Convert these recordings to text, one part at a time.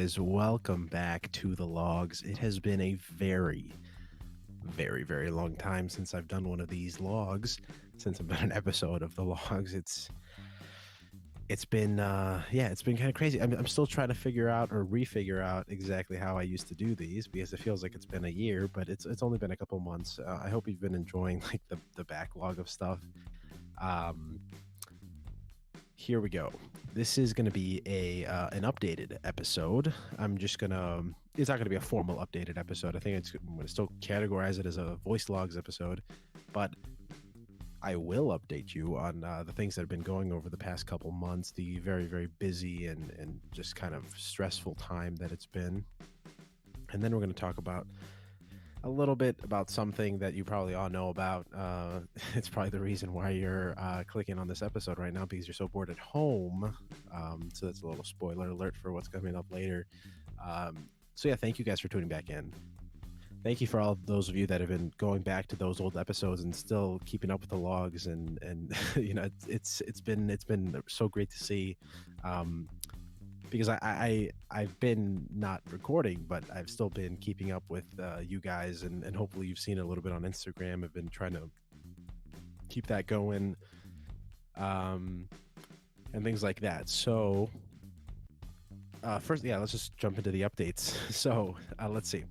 guys? Welcome back to the logs. It has been a very, very, very long time since I've done one of these logs, since I've done an episode of the logs. It's been it's been kind of crazy. I'm still trying to figure out or refigure out exactly how I used to do these because it feels like it's been a year, but it's only been a couple months. I hope you've been enjoying like the backlog of stuff. Here we go. This is going to be an updated episode. It's not going to be a formal updated episode. I think I'm going to still categorize it as a voice logs episode, but I will update you on the things that have been going over the past couple months, the very, very busy and just kind of stressful time that it's been. And then we're going to talk about a little bit about something that you probably all know about. It's probably the reason why you're clicking on this episode right now, because you're so bored at home. So that's a little spoiler alert for what's coming up later. Thank you guys for tuning back in. Thank you for all of those of you that have been going back to those old episodes and still keeping up with the logs, and it's been so great to see. Because I've been not recording, but I've still been keeping up with you guys, and hopefully you've seen it a little bit on Instagram. I've been trying to keep that going, and things like that. So first, let's just jump into the updates. So let's see.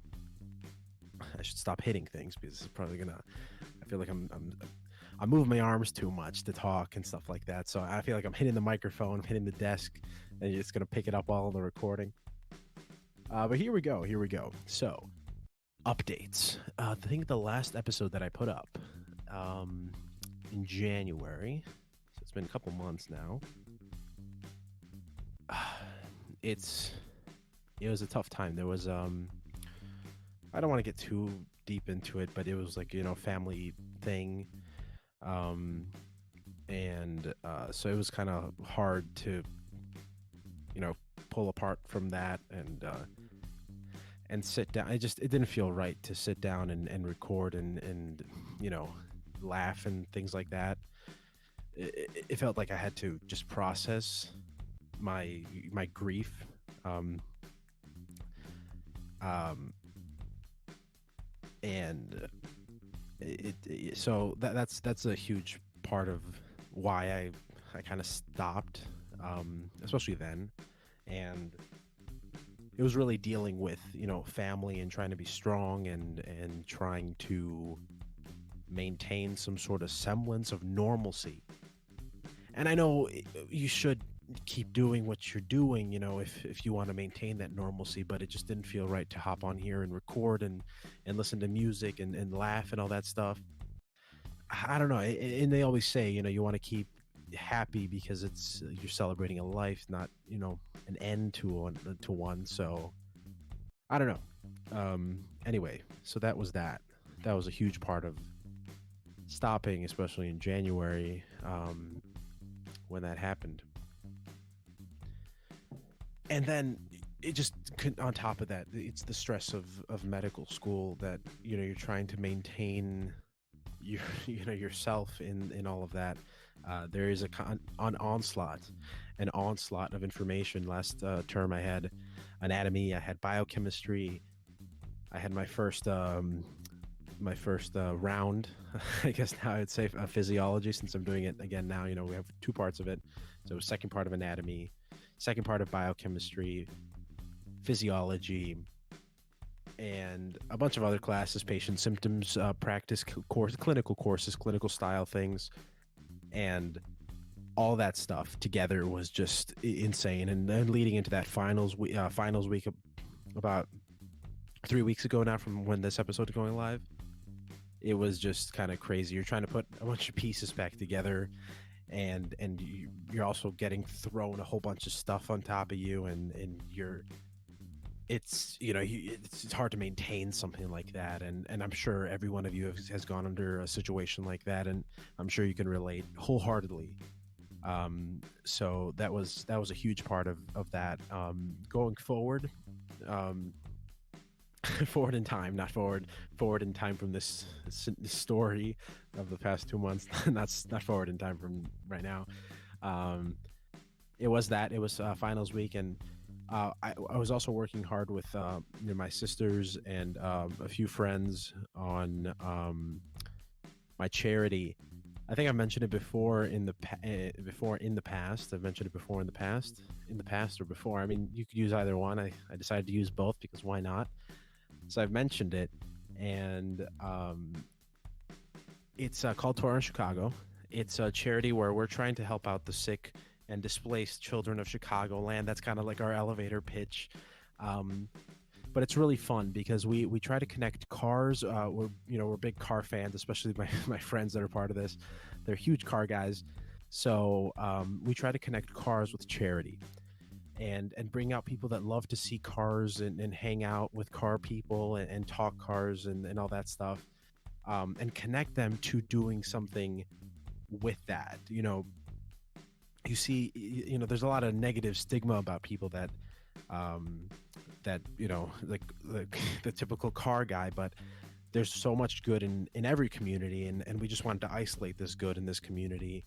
I should stop hitting things because it's probably I feel like I'm moving my arms too much to talk and stuff like that. So I feel like I'm hitting the microphone, I'm hitting the desk, and it's going to pick it up all in the recording. But here we go. So, updates. I think the last episode that I put up in January, so it's been a couple months now. It was a tough time. There was I don't want to get too deep into it, but it was like, family thing. So it was kind of hard to, pull apart from that and sit down. It didn't feel right to sit down and record and laugh and things like that. It felt like I had to just process my grief. So that's a huge part of why I kind of stopped, especially then. And it was really dealing with, family and trying to be strong and trying to maintain some sort of semblance of normalcy. And I know you should keep doing what you're doing, if you want to maintain that normalcy, but it just didn't feel right to hop on here and record and listen to music and laugh and all that stuff. I don't know. And they always say, you want to keep happy because you're celebrating a life, not, an end to one. So I don't know. Anyway, so that was that was a huge part of stopping, especially in January, when that happened. And then it just on top of that, it's the stress of medical school that, you're trying to maintain yourself in all of that. There is an onslaught of information. Last term I had anatomy, I had biochemistry, I had my first round, I guess now I'd say, physiology, since I'm doing it again now. We have two parts of it. So second part of anatomy, second part of biochemistry, physiology, and a bunch of other classes, patient symptoms, practice course, clinical courses, clinical style things, and all that stuff together was just insane. And then leading into that finals week about 3 weeks ago now from when this episode is going live, it was just kind of crazy. You're trying to put a bunch of pieces back together, and you're also getting thrown a whole bunch of stuff on top of you, and it's hard to maintain something like that. And I'm sure every one of you has gone under a situation like that, and I'm sure you can relate wholeheartedly. So that was a huge part of that. Going forward, forward in time, not forward in time from this story of the past 2 months. not forward in time from right now. It was finals week, and I was also working hard with my sisters and a few friends on my charity. I think I mentioned it before in the before in the past. I've mentioned it before in the past or before. I mean, you could use either one. I decided to use both because why not? So I've mentioned it, and it's called Tour in Chicago. It's a charity where we're trying to help out the sick and displaced children of Chicagoland. That's kind of like our elevator pitch. Um, but it's really fun because we try to connect cars. We're big car fans, especially my friends that are part of this. They're huge car guys. So we try to connect cars with charity and bring out people that love to see cars and hang out with car people and talk cars and all that stuff, and connect them to doing something with that. You see, there's a lot of negative stigma about people um, that like the typical car guy, but there's so much good in every community, and we just wanted to isolate this good in this community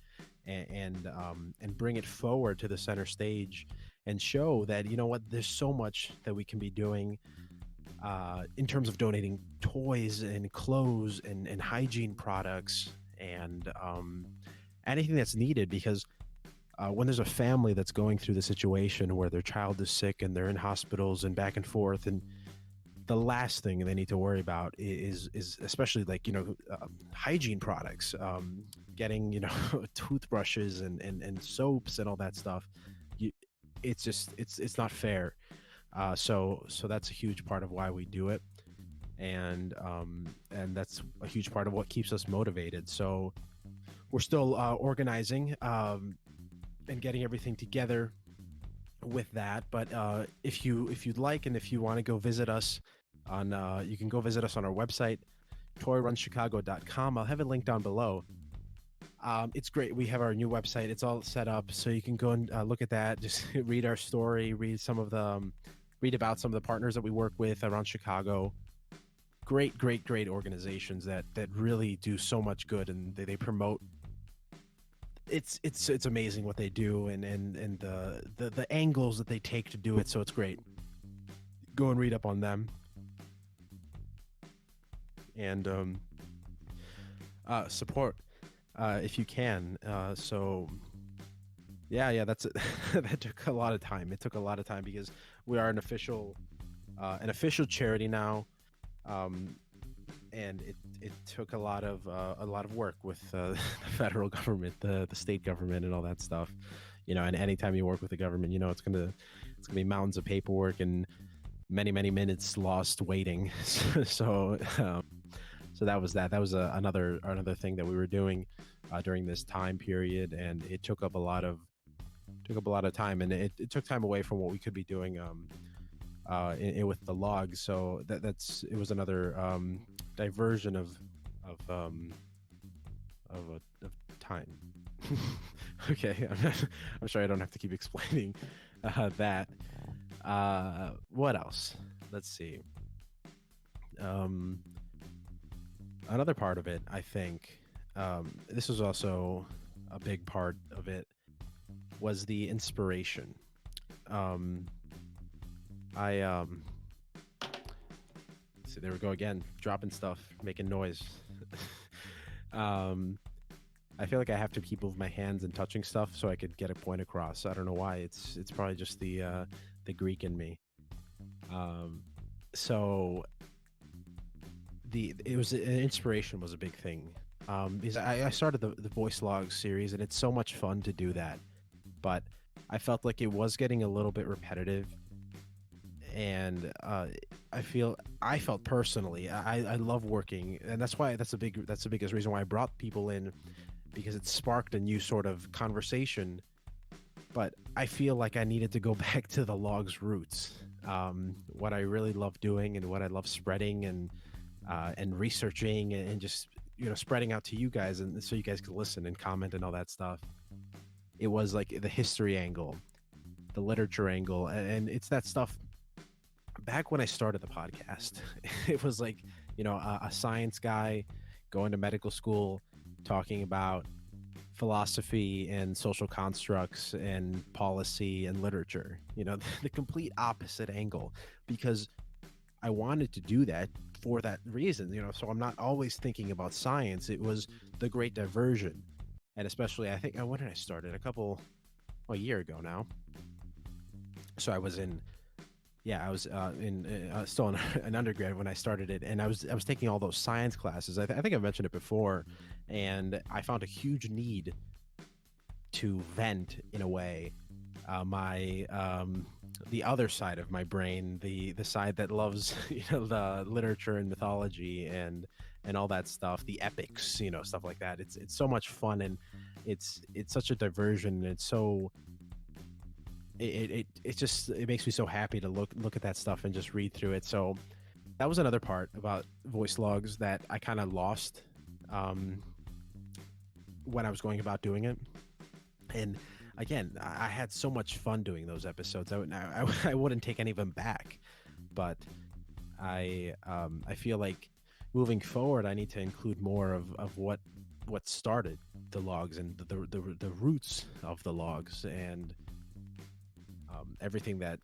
and bring it forward to the center stage and show that there's so much that we can be doing in terms of donating toys and clothes and hygiene products and anything that's needed, because when there's a family that's going through the situation where their child is sick and they're in hospitals and back and forth, and the last thing they need to worry about is especially like hygiene products, getting toothbrushes and soaps and all that stuff. you, it's just it's not fair. So that's a huge part of why we do it, and that's a huge part of what keeps us motivated. So we're still organizing and getting everything together with that. But if you'd like, and if you want to go visit us on you can go visit us on our website, toyrunchicago.com. I'll have it linked down below. It's great. We have our new website. It's all set up, so you can go and look at that. Just read our story, read some of the read about some of the partners that we work with around Chicago. Great organizations that really do so much good, and they promote. It's amazing what they do, and the angles that they take to do it. So it's great. Go and read up on them, and support if you can. So yeah, that's it. That took a lot of time. It took a lot of time because we are an official charity now, and it took a lot of work with the federal government, the state government, and all that stuff. And anytime you work with the government, it's gonna be mountains of paperwork and many minutes lost waiting. So that was another thing that we were doing during this time period, and it took up a lot of time, and it took time away from what we could be doing with the logs. So it was another diversion of time. Okay, I'm sorry, I don't have to keep explaining that. What else? Let's see. Another part of it, I think, this was also a big part of it, was the inspiration. I see, there we go again, dropping stuff, making noise. I feel like I have to keep moving my hands and touching stuff so I could get a point across. I don't know why. It's probably just the Greek in me. So inspiration was a big thing, because I started the voice log series, and it's so much fun to do that, but I felt like it was getting a little bit repetitive, and I felt personally, I love working, and that's the biggest reason why I brought people in, because it sparked a new sort of conversation. But I feel like I needed to go back to the log's roots, what I really love doing and what I love spreading and researching and just spreading out to you guys, and so you guys could listen and comment and all that stuff. It was like the history angle, the literature angle, and it's that stuff. Back when I started the podcast, it was like a science guy going to medical school talking about philosophy and social constructs and policy and literature, the complete opposite angle, because I wanted to do that for that reason, so I'm not always thinking about science. It was the great diversion. And especially, I think, when did I start it? A year ago now. So I was in, yeah, I was still an undergrad when I started it, and I was taking all those science classes. I think I've mentioned it before, and I found a huge need to vent in a way. My the other side of my brain, the side that loves the literature and mythology and all that stuff, the epics, stuff like that. It's so much fun, and it's such a diversion, and it's so it makes me so happy to look at that stuff and just read through it. So that was another part about voice logs that I kind of lost when I was going about doing it. And again, I had so much fun doing those episodes. I wouldn't take any of them back, but I feel like moving forward, I need to include more of what started the logs and the roots of the logs, and everything that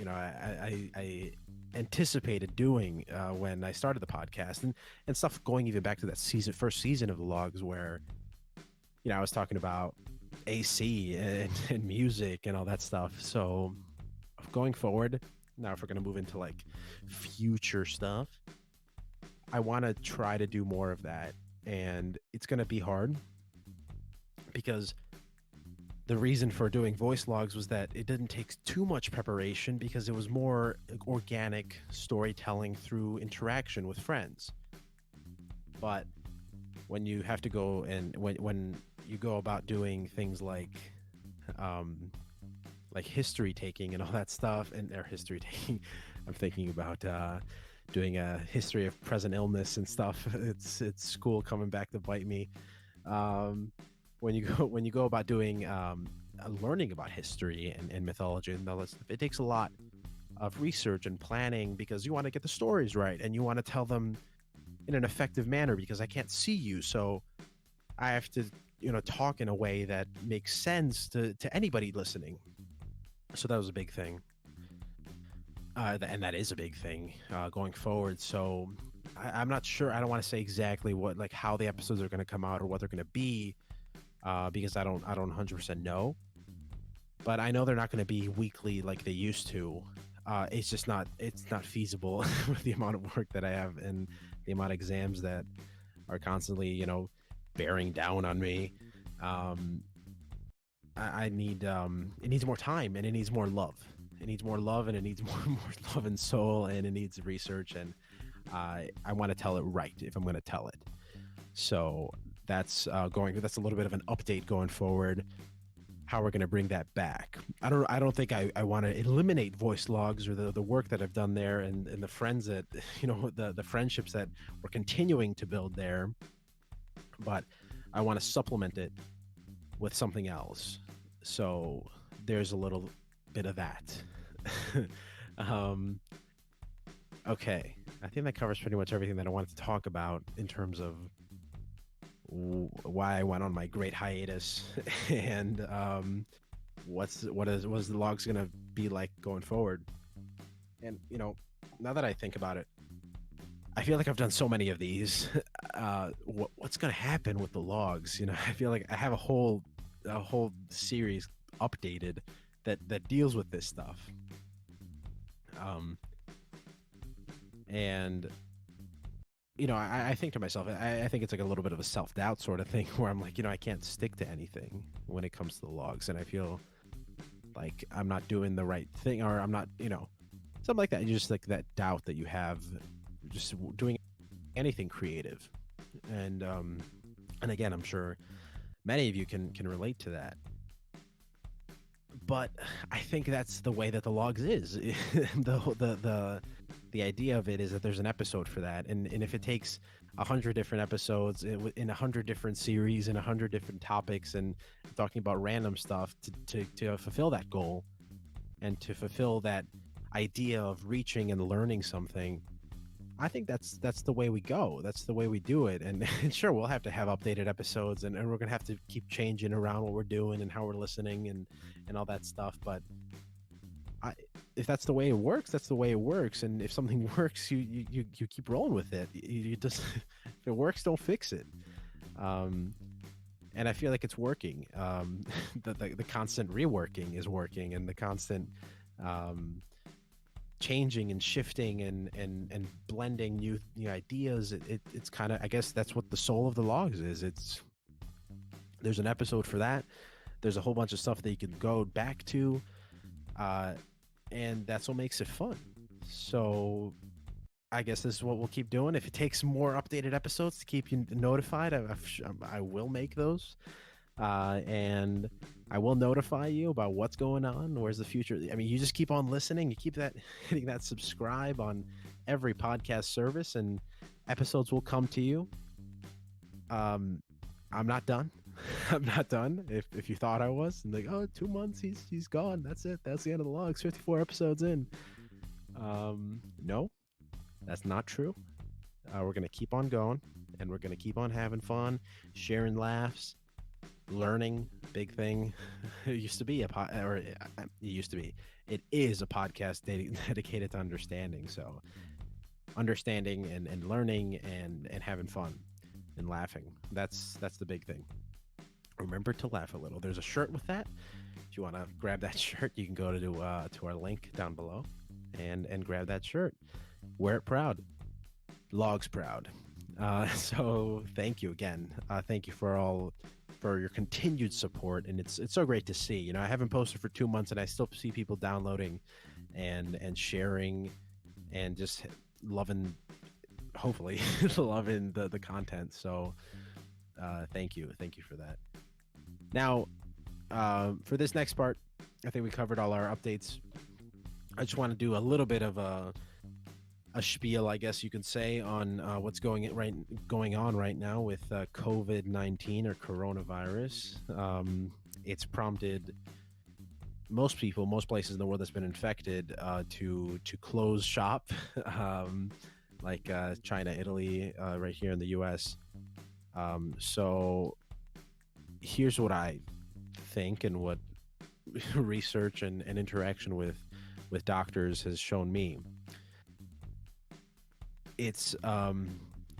I anticipated doing when I started the podcast, and stuff going even back to that first season of the logs, where I was talking about AC and music and all that stuff. So going forward, now if we're going to move into like future stuff, I want to try to do more of that, and it's going to be hard, because the reason for doing voice logs was that it didn't take too much preparation, because it was more organic storytelling through interaction with friends. But when you have to go and when you go about doing things like history taking and all that stuff, and their history taking, I'm thinking about doing a history of present illness and stuff. It's school coming back to bite me. When you go about doing learning about history and mythology and all that stuff, it takes a lot of research and planning, because you want to get the stories right, and you want to tell them in an effective manner, because I can't see you, so I have to talk in a way that makes sense to anybody listening. So that was a big thing, and that is a big thing going forward. So I'm not sure. I don't want to say exactly how the episodes are going to come out or what they're going to be, because I don't 100% know. But I know they're not going to be weekly like they used to. It's not feasible with the amount of work that I have and the amount of exams that are constantly bearing down on me. I need it needs more time, and it needs more love. It needs more love, and it needs more love and soul, and it needs research, and I want to tell it right if I'm going to tell it. So that's a little bit of an update going forward, how we're going to bring that back. I don't think I want to eliminate voice logs or the work that I've done there, and the friends that the friendships that we're continuing to build there, but I want to supplement it with something else. So there's a little bit of that. Okay, I think that covers pretty much everything that I wanted to talk about in terms of why I went on my great hiatus and what is the logs gonna be like going forward. And now that I think about it, I feel like I've done so many of these. What's gonna happen with the logs? I feel like I have a whole series updated that deals with this stuff. And I think to myself, I think it's like a little bit of a self-doubt sort of thing, where I'm like, I can't stick to anything when it comes to the logs, and I feel like I'm not doing the right thing, or I'm not, something like that. You just like that doubt that you have just doing anything creative. And again, I'm sure many of you can relate to that. But I think that's the way that the logs is. The idea of it is that there's an episode for that, and if it takes 100 different episodes in 100 different series and 100 different topics and talking about random stuff to fulfill that goal and to fulfill that idea of reaching and learning something, I think that's the way we go. That's the way we do it. And sure, we'll have to have updated episodes, and we're gonna have to keep changing around what we're doing and how we're listening and all that stuff. But if that's the way it works, that's the way it works. And if something works, you keep rolling with it. You just if it works, don't fix it. And I feel like it's working. The constant reworking is working, and the constant changing and shifting and blending new ideas. It's kind of, I guess that's what the soul of the logs is. There's an episode for that. There's a whole bunch of stuff that you can go back to, and that's what makes it fun. So I guess this is what we'll keep doing. If it takes more updated episodes to keep you notified, I will make those. And I will notify you about what's going on. Where's the future? I mean, you just keep on listening. You keep hitting that subscribe on every podcast service, and episodes will come to you. I'm not done. I'm not done. If you thought I was, and like, oh, 2 months, he's gone. That's it. That's the end of the logs. 54 episodes in. No, that's not true. We're gonna keep on going, and we're gonna keep on having fun, sharing laughs, learning. Big thing. It used to be it is a podcast dedicated to understanding. So understanding and learning and having fun and laughing. That's the big thing. Remember to laugh a little. There's a shirt with that. If you want to grab that shirt, you can go to our link down below and grab that shirt. Wear it proud. Logs proud. So thank you again. Thank you for your continued support, and it's so great to see. I haven't posted for 2 months, and I still see people downloading and sharing and just loving, hopefully loving the content. So thank you for that. Now for this next part, I think we covered all our updates. I just want to do a little bit of a spiel, I guess you can say, on what's going on right now with COVID-19 or coronavirus. It's prompted most places in the world that's been infected to close shop, like China, Italy, right here in the U.S. So here's what I think, and what research and interaction with doctors has shown me. It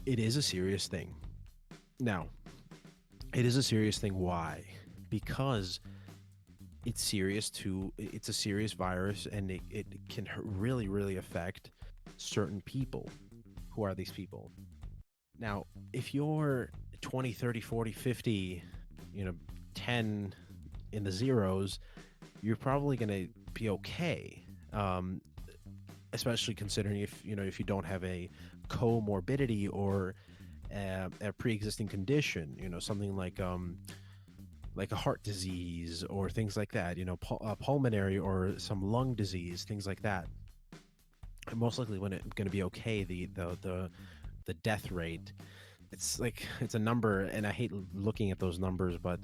is a serious thing. Now, it is a serious thing. Why? Because it's a serious virus, and it can really, really affect certain people. Who are these people? Now, if you're 20, 30, 40, 50, 10 in the zeros, you're probably going to be okay. Especially considering if you don't have a comorbidity or a pre-existing condition, something like a heart disease or things like that, pulmonary or some lung disease, things like that. And most likely when it's going to be okay. The death rate, it's a number, and I hate looking at those numbers, but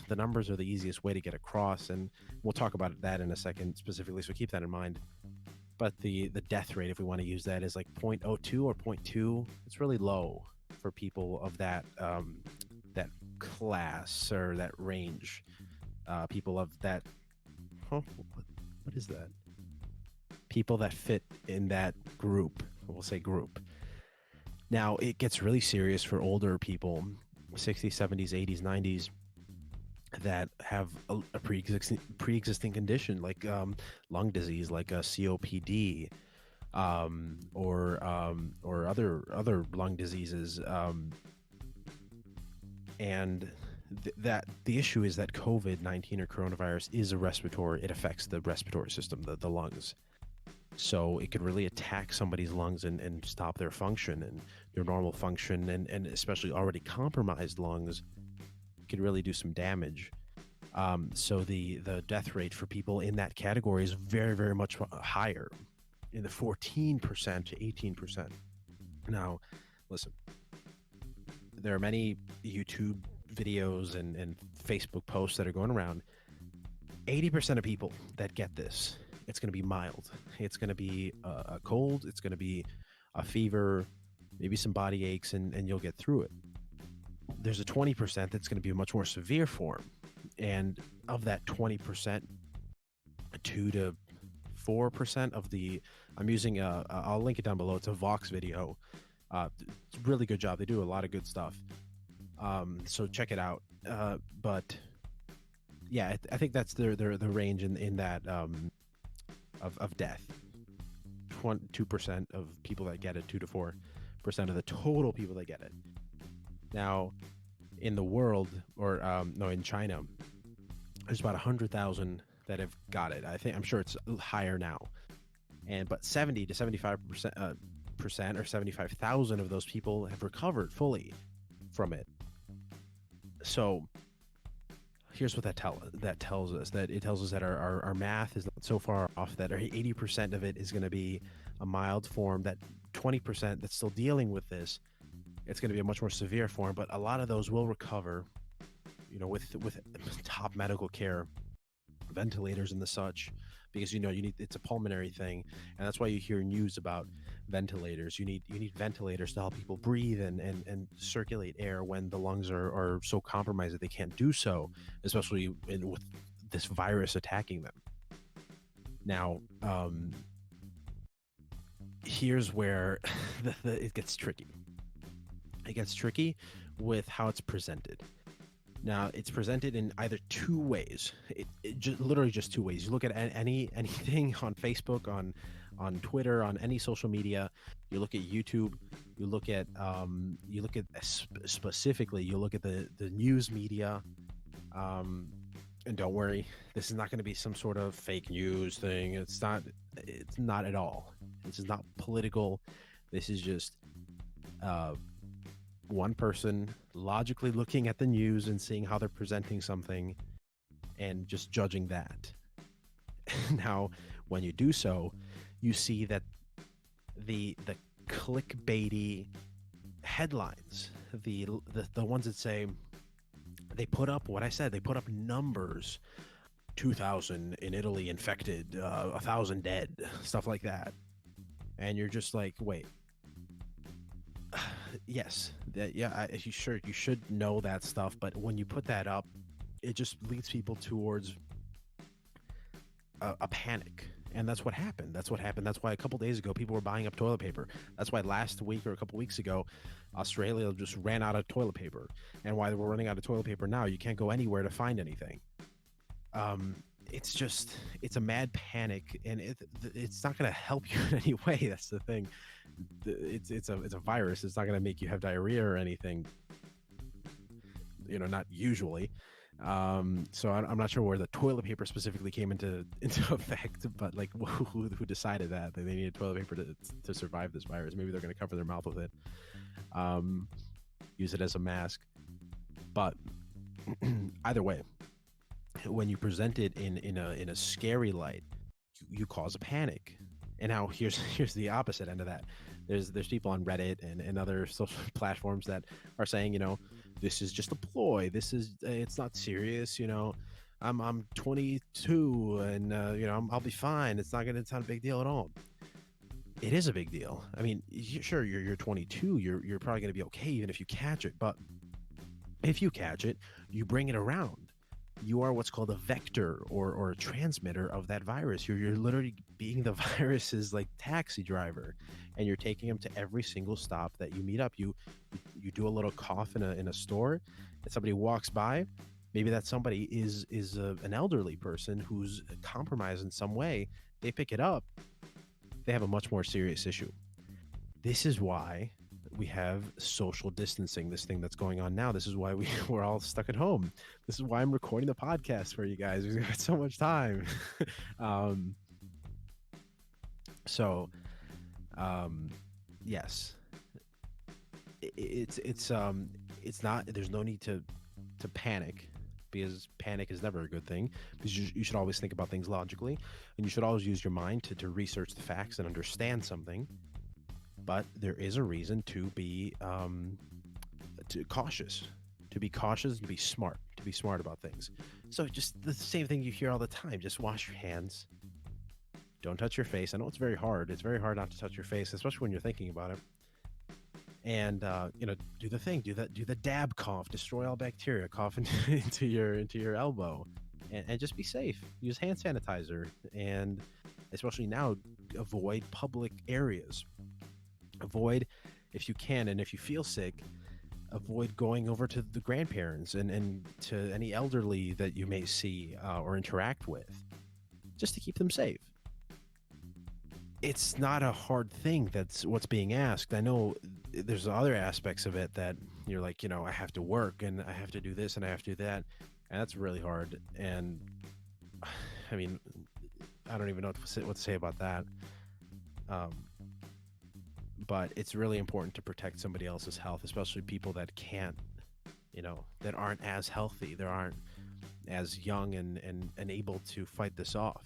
the numbers are the easiest way to get across, and we'll talk about that in a second specifically, so keep that in mind. But the death rate, if we want to use that, is like 0.02 or 0.2. It's really low for people of that class or that range. People of that, what is that? People that fit in that group. We'll say group. Now, it gets really serious for older people, 60s, 70s, 80s, 90s, that have a pre-existing condition like lung disease, like a COPD, or other lung diseases, and that the issue is that COVID-19 or coronavirus is it affects the respiratory system, the lungs. So it could really attack somebody's lungs and stop their function and their normal function, and especially already compromised lungs could really do some damage. So the death rate for people in that category is very, very much higher, in the 14% to 18%. Now, listen, there are many YouTube videos and Facebook posts that are going around. 80% of people that get this, it's going to be mild. It's going to be a cold. It's going to be a fever, maybe some body aches, and you'll get through it. There's a 20% that's going to be a much more severe form. And of that 20%, 2 to 4% of the, I'm using I'll link it down below. It's a Vox video. It's a really good job. They do a lot of good stuff. So check it out. But yeah, I think that's the range in that of death. 2% of people that get it, 2 to 4% of the total people that get it. Now, in the world, or in China, there's about 100,000 that have got it. I'm sure it's higher now, but 70 to 75% or 75,000 of those people have recovered fully from it. So here's what that tells us. That it tells us that our math is not so far off, that 80% of it is going to be a mild form. That 20% that's still dealing with this, it's going to be a much more severe form. But a lot of those will recover, with top medical care, ventilators and the such, because you need, it's a pulmonary thing, and that's why you hear news about ventilators. You need ventilators to help people breathe and circulate air when the lungs are so compromised that they can't do so, especially with this virus attacking them. Now, here's where it gets tricky. It gets tricky with how it's presented. Now, it's presented in either two ways. Literally just two ways. You look at anything on Facebook, on Twitter, on any social media. You look at YouTube. You look at specifically. You look at the news media. And don't worry, this is not going to be some sort of fake news thing. It's not at all. This is not political. This is just one person logically looking at the news and seeing how they're presenting something and just judging that. Now, when you do so, you see that the clickbaity headlines, the ones that say, they put up what I said, they put up numbers, 2,000 in Italy infected, 1,000 dead, stuff like that. And you're just like, wait, yes, you should know that stuff, but when you put that up, it just leads people towards a panic. And that's what happened. That's why a couple days ago people were buying up toilet paper. That's why last week or a couple weeks ago Australia just ran out of toilet paper, and why we're running out of toilet paper now. You can't go anywhere to find anything. It's a mad panic, and it's not going to help you in any way. That's the thing. It's a virus. It's not going to make you have diarrhea or anything, not usually. So I'm not sure where the toilet paper specifically came into effect, but like who decided that they needed toilet paper to survive this virus? Maybe they're going to cover their mouth with it, use it as a mask. But either way, when you present it in a scary light, you cause a panic. And now here's the opposite end of that. There's people on Reddit and other social platforms that are saying, this is just a ploy. It's not serious. I'm 22 and I'll be fine. It's not a big deal at all. It is a big deal. I mean, sure, you're 22. You're probably going to be okay even if you catch it. But if you catch it, you bring it around. You are what's called a vector or a transmitter of that virus. You're literally being the virus's like taxi driver, and you're taking them to every single stop that you meet up. You do a little cough in a store, and somebody walks by. Maybe that somebody is an elderly person who's compromised in some way. They pick it up. They have a much more serious issue. This is why we have social distancing, this thing that's going on now. This is why we're all stuck at home. This is why I'm recording the podcast for you guys. We've got so much time. Yes, it's not, there's no need to panic, because panic is never a good thing, because you should always think about things logically, and you should always use your mind to research the facts and understand something. But there is a reason to be cautious, and to be smart about things. So just the same thing you hear all the time: just wash your hands, Don't touch your face. I know it's very hard. It's very hard not to touch your face, especially when you're thinking about it. And do the thing. Do the dab cough. Destroy all bacteria. Cough into your elbow, and just be safe. Use hand sanitizer, and especially now, avoid public areas. Avoid, if you can, and if you feel sick, avoid going over to the grandparents and to any elderly that you may see or interact with, just to keep them safe. It's not a hard thing. That's what's being asked. I know there's other aspects of it that you're like, I have to work and I have to do this and I have to do that. And that's really hard. And I mean, I don't even know what to say about that. But it's really important to protect somebody else's health, especially people that can't, that aren't as healthy, that aren't as young and able to fight this off.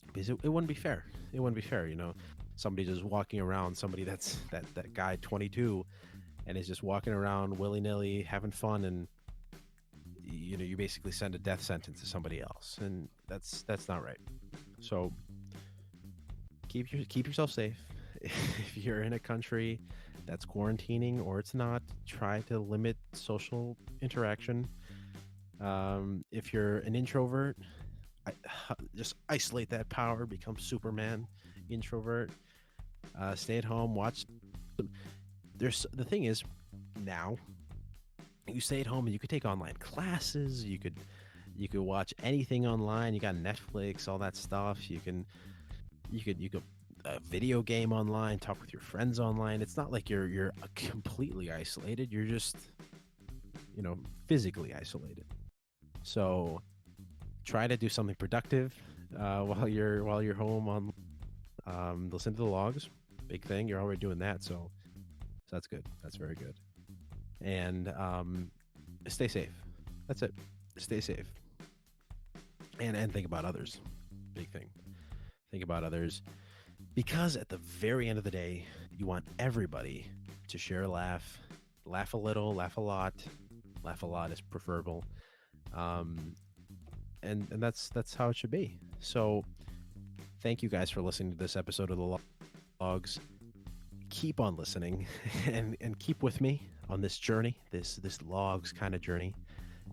Because it wouldn't be fair. It wouldn't be fair, somebody just walking around, somebody that's that guy 22 and is just walking around willy-nilly having fun, and you basically send a death sentence to somebody else, and that's not right. So keep yourself safe. If you're in a country that's quarantining or it's not, try to limit social interaction. If you're an introvert, just isolate that power, become Superman. Introvert, stay at home, watch. The thing is, now you stay at home and you could take online classes. You could watch anything online. You got Netflix, all that stuff. You could a video game online, talk with your friends online. It's not like you're completely isolated. You're just physically isolated. So try to do something productive while you're home on listen to the logs. Big thing. You're already doing that, so that's good. That's very good. And stay safe. That's it. Stay safe. And think about others. Big thing. Think about others. Because at the very end of the day, you want everybody to share a laugh a little, laugh a lot. Laugh a lot is preferable. And that's how it should be. So thank you guys for listening to this episode of the Logs. Keep on listening and keep with me on this journey, this Logs kind of journey.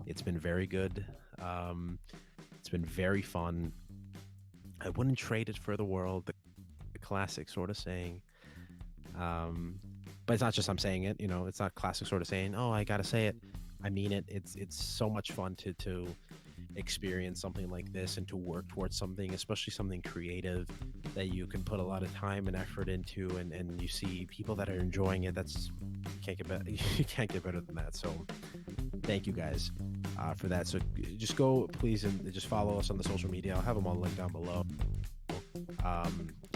It's been very good. It's been very fun. I wouldn't trade it for the world. The classic sort of saying. But it's not just I'm saying it, it's not classic sort of saying, oh, I gotta say it. I mean it. It's so much fun to experience something like this and to work towards something, especially something creative that you can put a lot of time and effort into, and you see people that are enjoying it. That's you can't get better than that. So thank you guys for that. So just go please and just follow us on the social media. I'll have them all linked down below.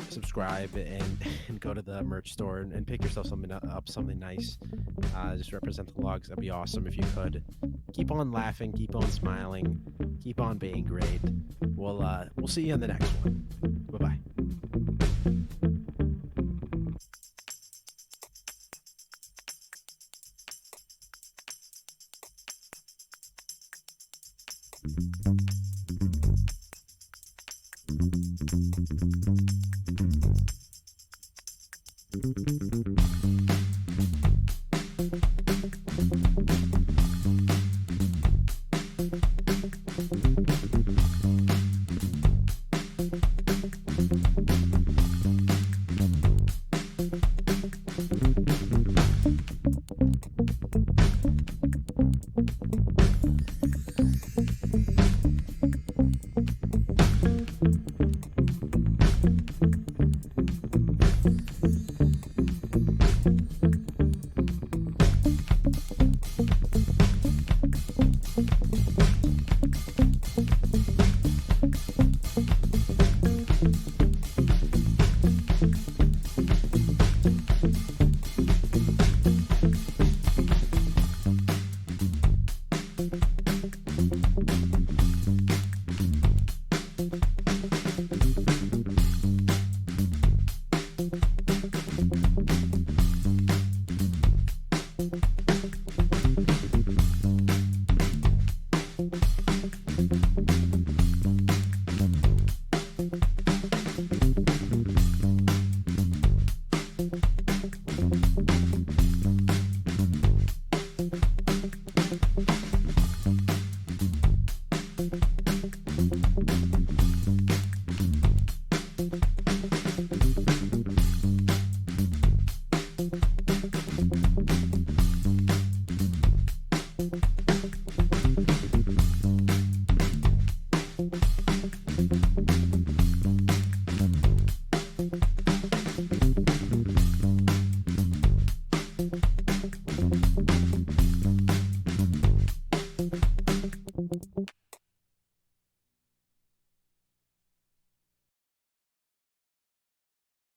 Subscribe and go to the merch store and pick yourself something nice. Just represent the Logs. That'd be awesome if you could. Keep on laughing, keep on smiling, keep on being great. We'll see you in the next one. Bye-bye.